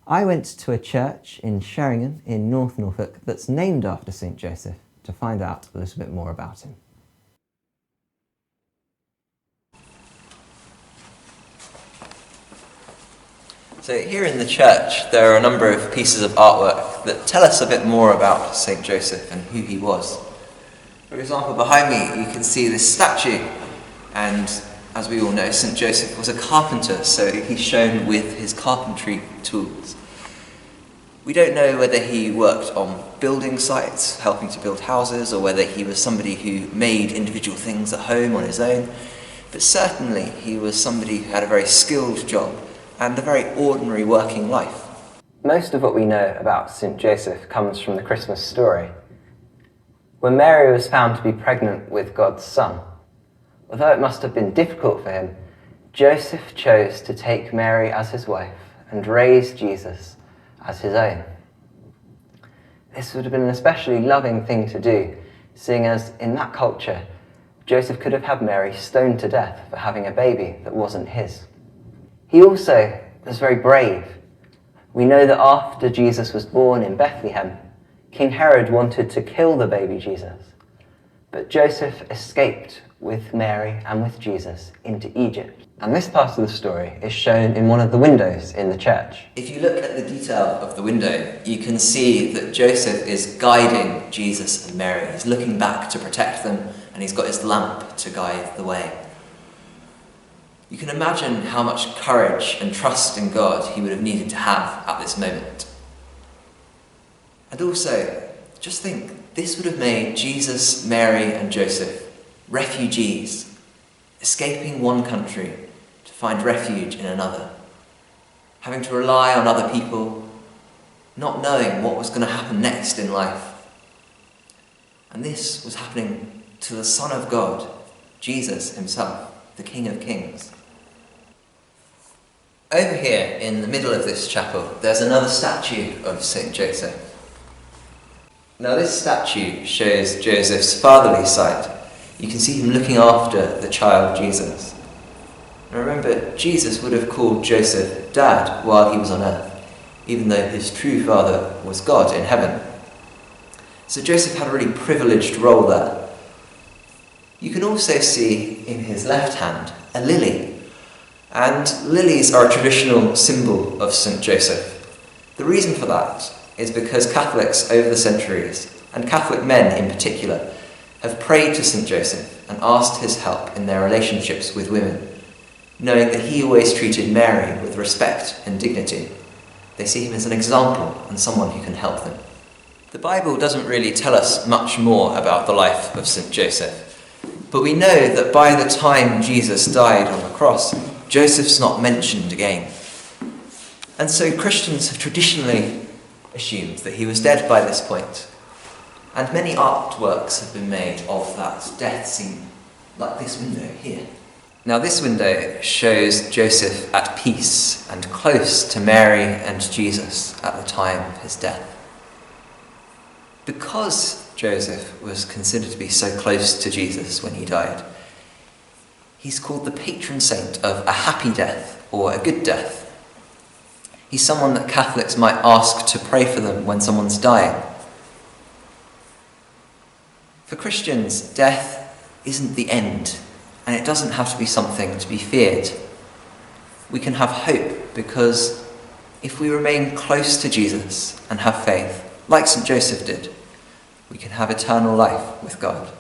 I went to a church in Sheringham in North Norfolk that's named after St. Joseph to find out a little bit more about him. So here in the church there are a number of pieces of artwork that tell us a bit more about St. Joseph and who he was. For example, behind me you can see this statue, and as we all know, St. Joseph was a carpenter, so he's shown with his carpentry tools. We don't know whether he worked on building sites, helping to build houses, or whether he was somebody who made individual things at home on his own, but certainly he was somebody who had a very skilled job and a very ordinary working life. Most of what we know about St. Joseph comes from the Christmas story. When Mary was found to be pregnant with God's Son, although it must have been difficult for him, Joseph chose to take Mary as his wife and raise Jesus as his own. This would have been an especially loving thing to do, seeing as in that culture, Joseph could have had Mary stoned to death for having a baby that wasn't his. He also was very brave. We know that after Jesus was born in Bethlehem, King Herod wanted to kill the baby Jesus, but Joseph escaped with Mary and with Jesus into Egypt. And this part of the story is shown in one of the windows in the church. If you look at the detail of the window, you can see that Joseph is guiding Jesus and Mary. He's looking back to protect them, and he's got his lamp to guide the way. You can imagine how much courage and trust in God he would have needed to have at this moment. And also, just think, this would have made Jesus, Mary and Joseph refugees, escaping one country to find refuge in another, having to rely on other people, not knowing what was going to happen next in life. And this was happening to the Son of God, Jesus himself, the King of Kings. Over here, in the middle of this chapel, there's another statue of St. Joseph. Now this statue shows Joseph's fatherly side. You can see him looking after the child Jesus. Now remember, Jesus would have called Joseph Dad while he was on earth, even though his true father was God in heaven. So Joseph had a really privileged role there. You can also see in his left hand a lily. And lilies are a traditional symbol of St. Joseph. The reason for that is because Catholics over the centuries, and Catholic men in particular, have prayed to St. Joseph and asked his help in their relationships with women, knowing that he always treated Mary with respect and dignity. They see him as an example and someone who can help them. The Bible doesn't really tell us much more about the life of St. Joseph, but we know that by the time Jesus died on the cross, Joseph's not mentioned again. And so Christians have traditionally assumed that he was dead by this point. And many artworks have been made of that death scene, like this window here. Now this window shows Joseph at peace and close to Mary and Jesus at the time of his death. Because Joseph was considered to be so close to Jesus when he died, he's called the patron saint of a happy death or a good death. He's someone that Catholics might ask to pray for them when someone's dying. For Christians, death isn't the end, and it doesn't have to be something to be feared. We can have hope because if we remain close to Jesus and have faith, like St. Joseph did, we can have eternal life with God.